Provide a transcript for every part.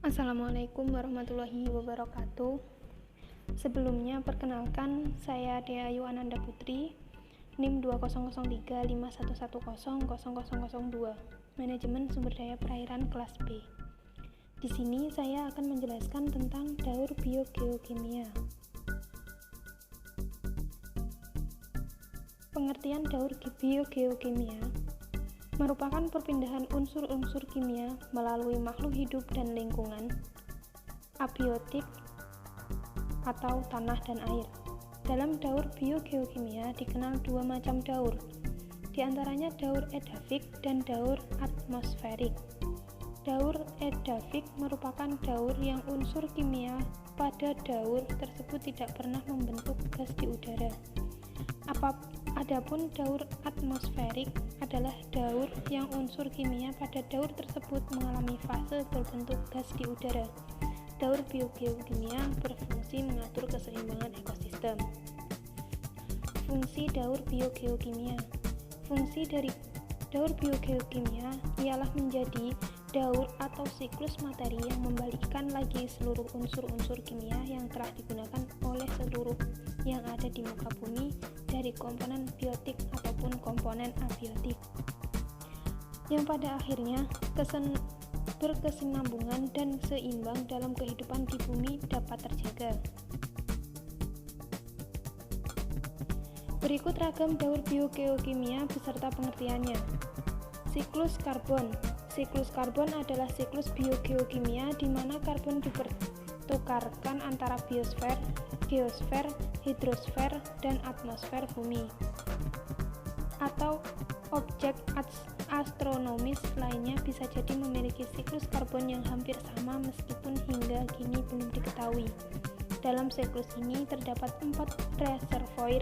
Assalamualaikum warahmatullahi wabarakatuh. Sebelumnya perkenalkan, saya Dea Ayu Ananda Putri, NIM 200351100002, Manajemen Sumber Daya Perairan kelas B. Di sini saya akan menjelaskan tentang daur biogeokimia. Pengertian daur biogeokimia merupakan perpindahan unsur-unsur kimia melalui makhluk hidup dan lingkungan, abiotik atau tanah dan air. Dalam daur biogeokimia dikenal dua macam daur, di antaranya daur edafik dan daur atmosferik. Daur edafik merupakan daur yang unsur kimia pada daur tersebut tidak pernah membentuk gas di udara. Adapun daur atmosferik adalah daur yang unsur kimia pada daur tersebut mengalami fase berbentuk gas di udara. Daur biogeokimia berfungsi mengatur keseimbangan ekosistem. Fungsi daur biogeokimia. Fungsi dari daur biogeokimia ialah menjadi daur atau siklus materi yang membalikkan lagi seluruh unsur-unsur kimia yang telah digunakan oleh seluruh yang ada di muka bumi dari komponen biotik ataupun komponen abiotik, yang pada akhirnya berkesinambungan dan seimbang dalam kehidupan di bumi dapat terjaga. Berikut ragam daur biogeokimia beserta pengertiannya. Siklus karbon. Siklus karbon adalah siklus biogeokimia di mana karbon dipertukarkan antara biosfer, geosfer, hidrosfer, dan atmosfer bumi atau objek astronomis lainnya bisa jadi memiliki siklus karbon yang hampir sama meskipun hingga kini belum diketahui. Dalam siklus ini terdapat 4 reservoir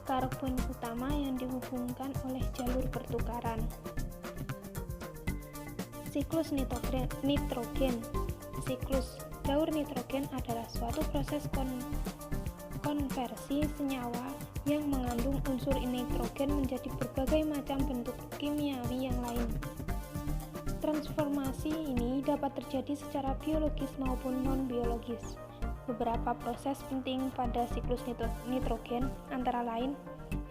karbon utama yang dihubungkan oleh jalur pertukaran. Siklus nitrogen. Siklus daur nitrogen adalah suatu proses konversi senyawa yang mengandung unsur nitrogen menjadi berbagai macam bentuk kimiawi yang lain. Transformasi ini dapat terjadi secara biologis maupun non-biologis. Beberapa proses penting pada siklus nitrogen antara lain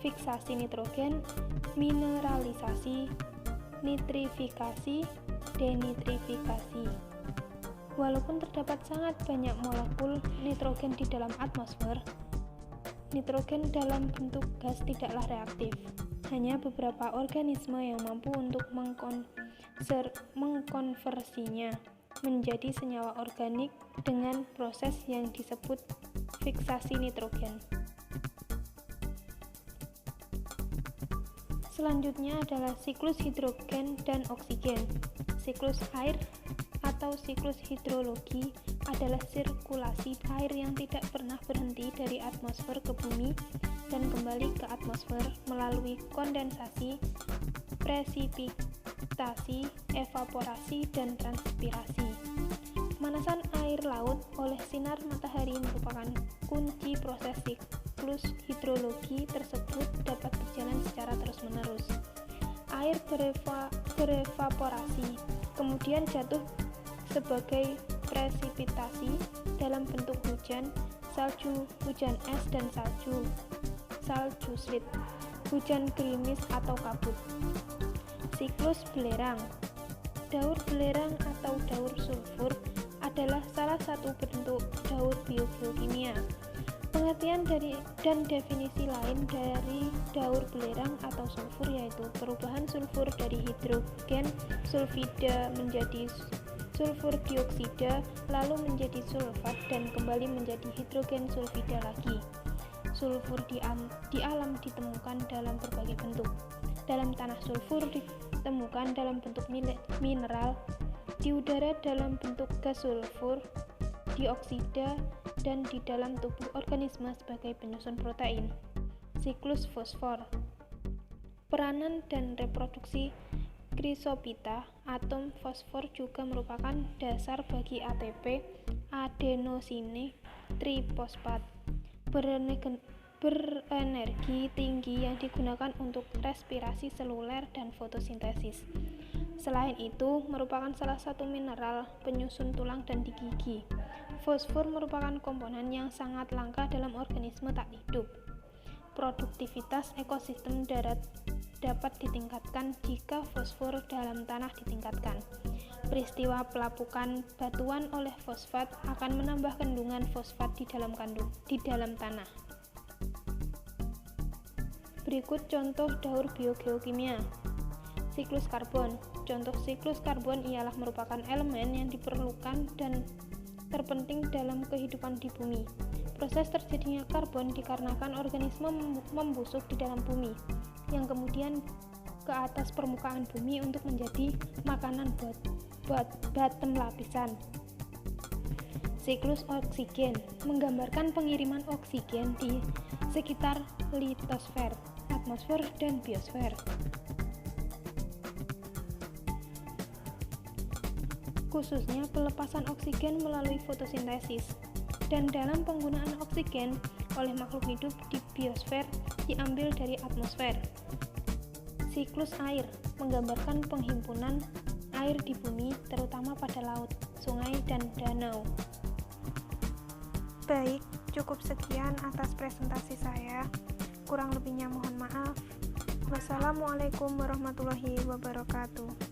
fiksasi nitrogen, mineralisasi, nitrifikasi, denitrifikasi. Walaupun terdapat sangat banyak molekul nitrogen di dalam atmosfer, nitrogen dalam bentuk gas tidaklah reaktif. Hanya beberapa organisme yang mampu untuk mengkonversinya menjadi senyawa organik dengan proses yang disebut fiksasi nitrogen. Selanjutnya adalah siklus hidrogen dan oksigen. Siklus air atau siklus hidrologi adalah sirkulasi air yang tidak pernah berhenti dari atmosfer ke bumi dan kembali ke atmosfer melalui kondensasi, presipitasi, evaporasi, dan transpirasi. Pemanasan air laut oleh sinar matahari merupakan kunci proses siklus hidrologi tersebut dapat berjalan secara terus-menerus. Air berevaporasi, kemudian jatuh sebagai presipitasi dalam bentuk hujan, salju, hujan es, dan salju slip, hujan gerimis atau kabut. Siklus belerang. Daur belerang atau daur sulfur adalah salah satu bentuk daur biogeokimia. Pengertian dan definisi lain dari daur belerang atau sulfur yaitu perubahan sulfur dari hidrogen sulfida menjadi sulfur dioksida, lalu menjadi sulfat dan kembali menjadi hidrogen sulfida lagi. Sulfur di alam ditemukan dalam berbagai bentuk. Dalam tanah sulfur ditemukan dalam bentuk mineral, di udara dalam bentuk gas sulfur dioksida, dan di dalam tubuh organisme sebagai penyusun protein. Siklus fosfor. Peranan dan reproduksi Chrysopita, atom fosfor juga merupakan dasar bagi ATP, adenosine trifosfat, berenergi tinggi yang digunakan untuk respirasi seluler dan fotosintesis. Selain itu, merupakan salah satu mineral penyusun tulang dan di gigi. Fosfor merupakan komponen yang sangat langka dalam organisme tak hidup. Produktivitas ekosistem darat dapat ditingkatkan jika fosfor dalam tanah ditingkatkan. Peristiwa pelapukan batuan oleh fosfat akan menambah kandungan fosfat di dalam tanah. Berikut contoh daur biogeokimia. Siklus karbon. Contoh siklus karbon ialah merupakan elemen yang diperlukan dan terpenting dalam kehidupan di bumi. Proses terjadinya karbon dikarenakan organisme membusuk di dalam bumi, yang kemudian ke atas permukaan bumi untuk menjadi makanan buat bottom lapisan. Siklus oksigen menggambarkan pengiriman oksigen di sekitar litosfer, atmosfer, dan biosfer. Khususnya pelepasan oksigen melalui fotosintesis, dan dalam penggunaan oksigen oleh makhluk hidup di biosfer diambil dari atmosfer. Siklus air menggambarkan penghimpunan air di bumi, terutama pada laut, sungai, dan danau. Baik, cukup sekian atas presentasi saya. Kurang lebihnya mohon maaf. Wassalamualaikum warahmatullahi wabarakatuh.